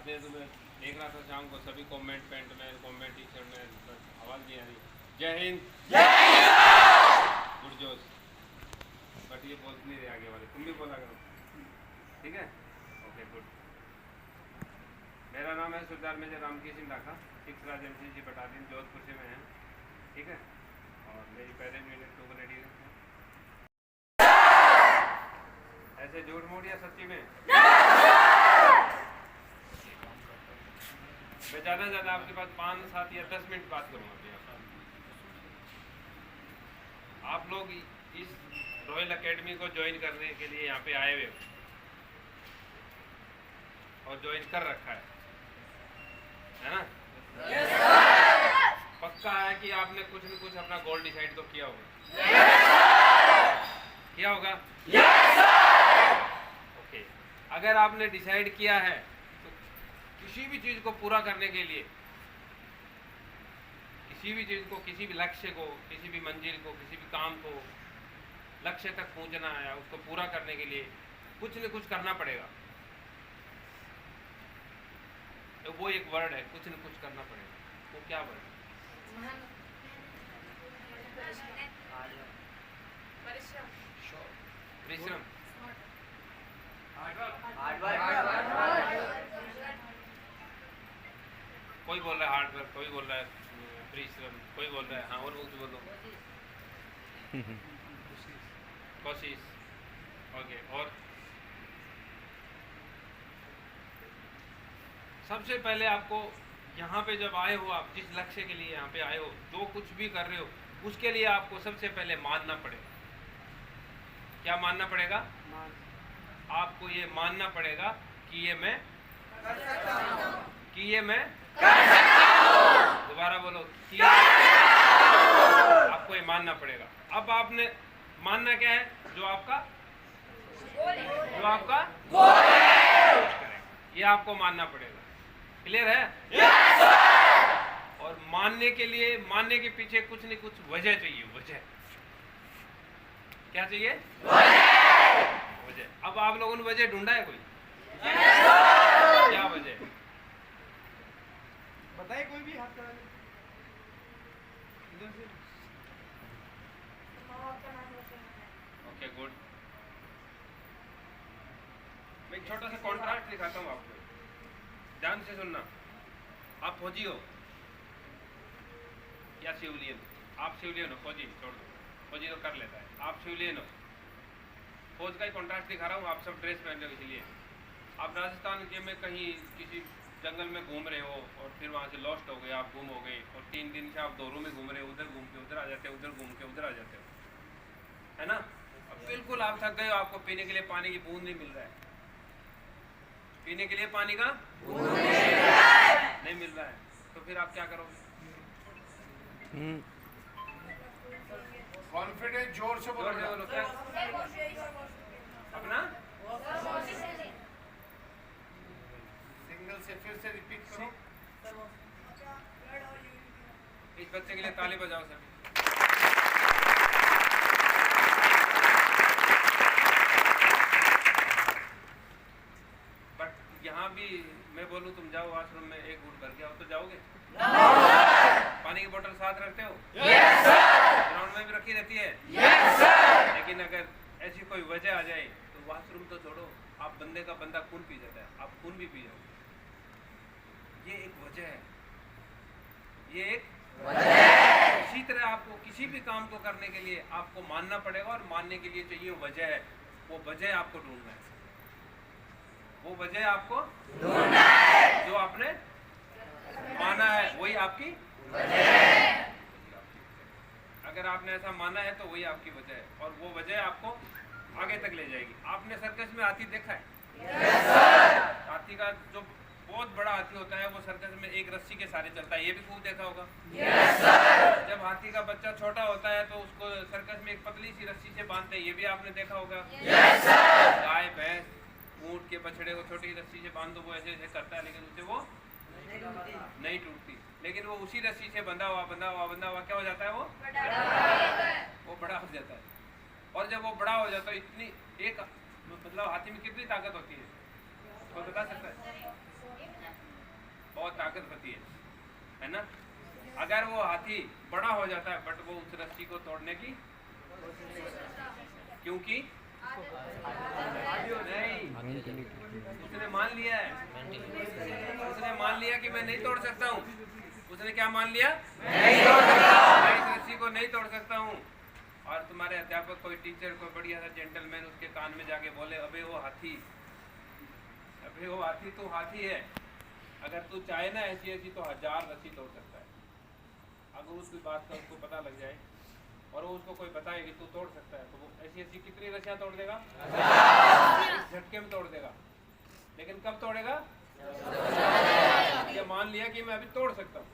बातें तो मैं देख रहा था शाम को, सभी कमेंट पैंट में, कमेंट टी शर्ट में, आवाज़ नहीं आ रही। जय हिंद, गुरजोश। बट ये बोल नहीं रहे आगे वाले, तुम भी बोला करो, ठीक है? Okay good. मेरा नाम है सरदार मेजर रामकी सिंह ढाका, 6 राजन जी बटालियन जोधपुर से मैं है, ठीक है? और मेरी पहले यूनिट 2 रेडी है। ऐसे झूठ मूठ या सच्ची में? मैं ज़्यादा से ज़्यादा आपके पास 5, 7 या 10 मिनट बात करूँगा। आप लोग इस रॉयल एकेडमी को ज्वाइन करने के लिए यहाँ पे आए हुए हो और ज्वाइन कर रखा है ना? yes, पक्का है कि आपने कुछ न कुछ अपना गोल डिसाइड तो किया होगा। किया होगा? ओके, अगर आपने डिसाइड किया है तो किसी भी चीज़ को पूरा करने के लिए, किसी भी चीज़ को, किसी भी लक्ष्य को, किसी भी मंजिल को, किसी भी काम को लक्ष्य तक पहुंचना है, उसको पूरा करने के लिए कुछ न कुछ करना पड़ेगा। तो वो एक वर्ड है, कुछ न कुछ करना पड़ेगा। वो क्या वर्ड है? परिश्रम। कोई बोल रहा है हार्ड वर्क, कोई बोल रहा है परिश्रम, कोई बोल रहा है हाँ, और कुछ बोलो। कोशिश। ओके, और सबसे पहले आपको यहाँ पे जब आए हो, आप जिस लक्ष्य के लिए यहाँ पे आए हो, जो कुछ भी कर रहे हो, उसके लिए आपको सबसे पहले मानना पड़ेगा। क्या मानना पड़ेगा? आपको ये मानना पड़ेगा कि ये मैं कर सकता हूँ, कि ये मैं कर सकता हूँ। दोबारा बोलो, कि आपको ये मानना पड़ेगा। अब आपने मानना क्या है? जो आपका गोल है, ये आपको मानना पड़ेगा। क्लियर है? yes, और मानने के लिए, मानने के पीछे कुछ न कुछ वजह चाहिए। वजह क्या चाहिए? वजह। अब आप लोगों ने वजह ढूंढा है कोई? yes, क्या वजह? बताइए कोई भी, हाथ करा। Okay good. मैं एक छोटा सा कॉन्ट्रैक्ट दिखाता हूँ आपको, ध्यान से सुनना। आप फौजी हो या सिविलियन? आप सिविलियन हो, फौजी छोड़ दो, फौजी तो कर लेता है। आप सिविलियन हो, फौज का ही कॉन्ट्रैक्ट दिखा रहा हूँ। आप सब ड्रेस पहन रहे हो, इसलिए आप राजस्थान के में कहीं किसी जंगल में घूम रहे हो और फिर वहाँ से लॉस्ट हो गए, आप गुम हो गए, और 3 दिन से आप दोरों में घूम रहे हो, उधर घूम के उधर आ जाते हो, उधर घूम के उधर आ जाते हो, है ना? अब बिल्कुल आप थक गए हो, आपको पीने के लिए पानी की बूंद नहीं मिल रहा है, पीने के लिए पानी का नहीं मिल रहा है, तो फिर आप क्या करोगे? कॉन्फिडेंस जोर से बोलो। अपना सिंगल से फिर से रिपीट करो। इस बच्चे के लिए ताली बजाओ सभी। बट यहाँ भी मैं बोलूँ तुम जाओ वॉशरूम में, एक घूंट भर के आओ, तो जाओगे? पानी की बोतल साथ रखते हो? yes, ग्राउंड में भी रखी रहती है? yes, लेकिन अगर ऐसी कोई वजह आ जाए तो वॉशरूम तो छोड़ो, आप बंदे का बंदा खून पी जाता है, आप खून भी पी जाओ। ये एक वजह है, ये एक वजह है। इसी तरह आपको किसी भी काम को करने के लिए आपको मानना पड़ेगा, और मानने के लिए चाहिए वजह है। वो वजह आपको ढूंढना है, वो वजह आपको ढूंढना है। जो आपने माना है वही आपकी वजह है। अगर आपने ऐसा माना है तो वही आपकी वजह है, और वो वजह आपको आगे तक ले जाएगी। आपने सर्कस में हाथी देखा है? yes, हाथी का जो बहुत बड़ा हाथी होता है वो सर्कस में एक रस्सी के सहारे चलता है, ये भी खूब देखा होगा। yes, जब हाथी का बच्चा छोटा होता है तो उसको सर्कस में एक पतली सी रस्सी से बांधते हैं, ये भी आपने देखा होगा। yes, गाय, भैंस, ऊंट के बछड़े को छोटी रस्सी से बांध दो, वो ऐसे ऐसे करता है, लेकिन उससे वो नहीं टूटती। लेकिन वो उसी रस्सी से बंधा हुआ क्या हो जाता है? वो बड़ा हो जाता है। और जब वो बड़ा हो जाता है, इतनी एक मतलब हाथी में कितनी ताकत होती है, कोई बता सकता है? बहुत ताकत होती है ना। अगर वो हाथी बड़ा हो जाता है बट वो उस रस्सी को तोड़ने की, क्योंकि नहीं, उसने मान लिया है, उसने मान लिया कि मैं नहीं तोड़ सकता हूँ। उसने क्या मान लिया? मैं इस रस्सी को नहीं तोड़ सकता हूँ। और तुम्हारे अध्यापक कोई टीचर कोई बढ़िया सा जेंटलमैन उसके कान में जाके बोले, अबे वो हाथी तो हाथी है, अगर तू चाहे ना ऐसी ऐसी तो 1000 रस्सी तोड़ सकता है। अगर उसकी बात का उसको पता लग जाए और वो उसको कोई बताए कि तू तोड़ सकता है, तो वो ऐसी ऐसी कितनी रस्सियां तोड़ देगा? झटके में तोड़ देगा। लेकिन कब तोड़ेगा? ये मान लिया कि मैं अभी तोड़ सकता हूँ,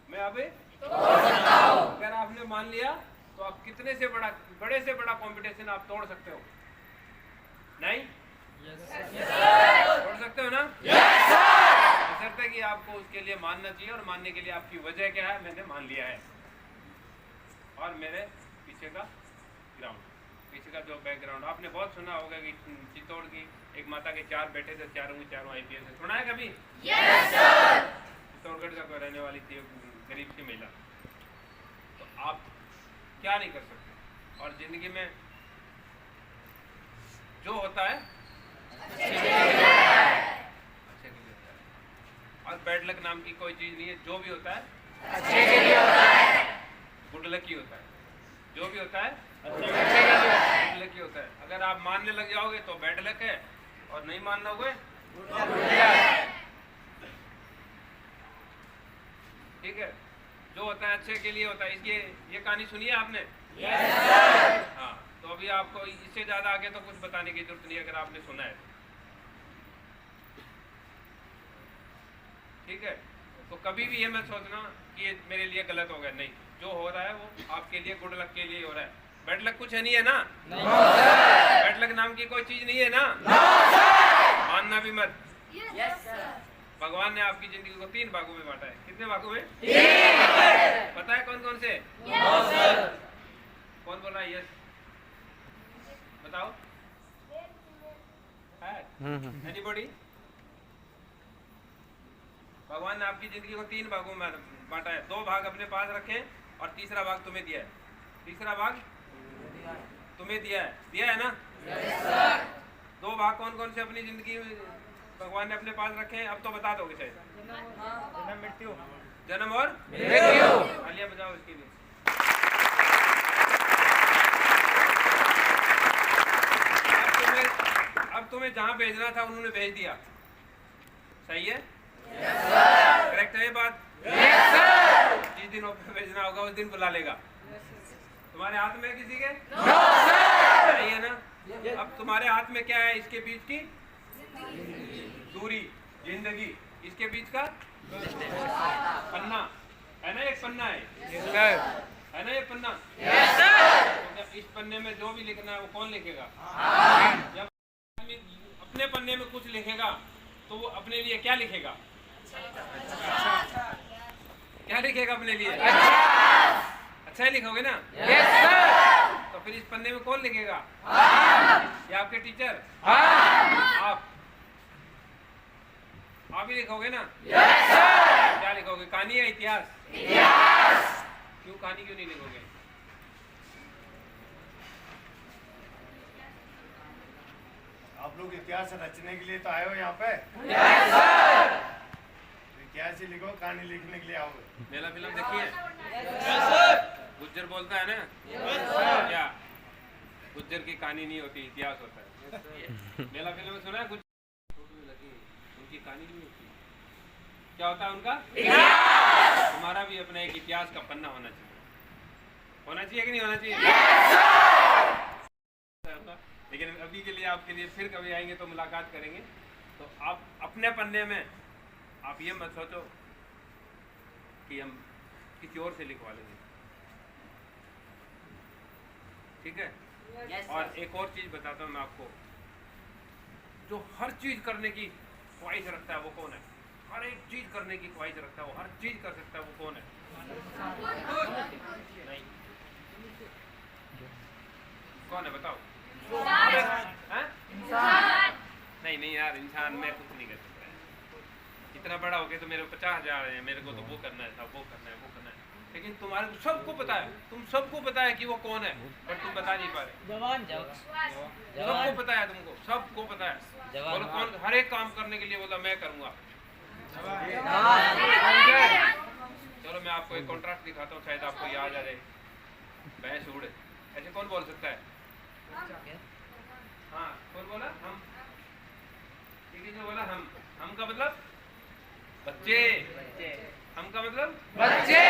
मैं अभी तोड़ सकता हूँ। अगर आपने मान लिया तो आप कितने से बड़े से बड़ा कंपटीशन आप तोड़ सकते हो, नहीं? तोड़ सकते हो ना? बशर्ते कि आपको उसके लिए मानना चाहिए, और मानने के लिए आपकी वजह क्या है? मैंने मान लिया है। और मेरे पीछे का ग्राउंड, पीछे का जो बैकग्राउंड, आपने बहुत सुना होगा कि चित्तौड़ की एक माता के 4 बेटे थे, चारों IPS है। सुना है कभी? चित्तौड़गढ़ का कोई रहने वाली थी, गरीब सी महिला। तो आप क्या नहीं कर सकते। और जिंदगी में जो होता है अच्छे के लिए होता है। और बैड लक नाम की कोई चीज नहीं है। जो भी होता है अच्छे के लिए होता है, गुड लक ही होता है। जो भी होता है अच्छे के लिए गुड लक ही होता है। अगर आप मानने लग जाओगे तो बैड लक है, और नहीं मानना होगे गुड लक। ठीक है, जो होता है अच्छे के लिए होता है। इसकी ये कहानी सुनी है आपने? हाँ, तो अभी आपको इससे ज्यादा आगे तो कुछ बताने की जरूरत नहीं, अगर आपने सुना है। ठीक है, तो कभी भी ये मत सोचना कि ये मेरे लिए गलत हो गया। नहीं, जो हो रहा है वो आपके लिए गुड लक के लिए हो रहा है। बैड लक कुछ है नहीं है ना? बैड लक नाम की कोई चीज नहीं है ना? मानना भी मत। भगवान ने आपकी जिंदगी को 3 भागों में बांटा है। कितने भागों में? 3। पता है कौन कौन से? कौन बोल रहा है? यस, बताओ। एनीबॉडी? भगवान ने आपकी जिंदगी को 3 भागों में बांटा है। 2 भाग अपने पास रखे और तीसरा भाग तुम्हें दिया है। तीसरा भाग तुम्हें दिया है ना? 2 भाग कौन कौन से अपनी जिंदगी में भगवान ने अपने पास रखे हैं? अब तो बता दोगे शायद। जन्म और मृत्यु। तालियां बजाओ इसके लिए। अब तुम्हें जहां भेजना था उन्होंने भेज दिया। सही है? करेक्ट है ये बात? जिस दिन ऑफिस भेजना होगा उस दिन बुला लेगा। तुम्हारे हाथ में किसी के? सही है ना? अब तुम्हारे हाथ में क्या है? इसके बीच की दूरी, जिंदगी, इसके बीच का पन्ना है ना? एक पन्ना है ना? ये पन्ना। तो इस पन्ने में जो भी लिखना है वो कौन लिखेगा? जब आदमी अपने पन्ने में कुछ लिखेगा तो वो अपने लिए क्या लिखेगा? क्या लिखेगा अपने लिए? अच्छा ही लिखोगे ना? तो फिर इस पन्ने में कौन लिखेगा? या आपके टीचर? आप ही लिखोगे ना? क्या लिखोगे? कहानी या इतिहास? क्यों कहानी क्यों नहीं लिखोगे? आप लोग इतिहास रचने के लिए तो आए हो यहाँ पे। इतिहास ही लिखो, कहानी लिखने के लिए आओगे। मेला फिल्म देखिए? गुज्जर बोलता है ना? क्या गुज्जर की कहानी नहीं होती, इतिहास होता है। मेला फिल्म में सुना है? उनकी कहानी नहीं होती। क्या होता है उनका? तुम्हारा भी अपना एक इतिहास का पन्ना होना चाहिए। होना चाहिए कि नहीं होना चाहिए? लेकिन अभी के लिए आपके लिए फिर कभी आएंगे तो मुलाकात करेंगे। तो आप अपने पन्ने में आप ये मत सोचो कि हम किसी और से लिखवा लेंगे। ठीक है? और एक और चीज बताता हूँ मैं आपको, जो हर चीज करने की ख्वाहिश रखता है वो कौन है? हर एक चीज करने की ख्वाहिश रखता है, वो हर चीज कर सकता है, वो कौन है? नहीं, कौन है बताओ? इंसान। नहीं यार, इंसान में कुछ नहीं कर सकता है। इतना बड़ा हो गया तो मेरे को 50,000 है, मेरे को तो वो करना है था, वो करना है, वो करना है। लेकिन तुम्हारे को सबको पता है, तुम सबको पता है कि वो कौन है, पर तुम बता नहीं पा रहे। सबको पता है, तुमको सबको पता है। बोलो कौन? हर एक काम करने के लिए बोला मैं करूंगा। चलो मैं आपको एक कॉन्ट्रैक्ट दिखाता हूँ, शायद आपको याद आ रहे। भैंस उड़े, ऐसे कौन बोल सकता है? हाँ, कौन बोला? हम। ठीक है, जो बोला हम का मतलब बच्चे, हम का मतलब बच्चे।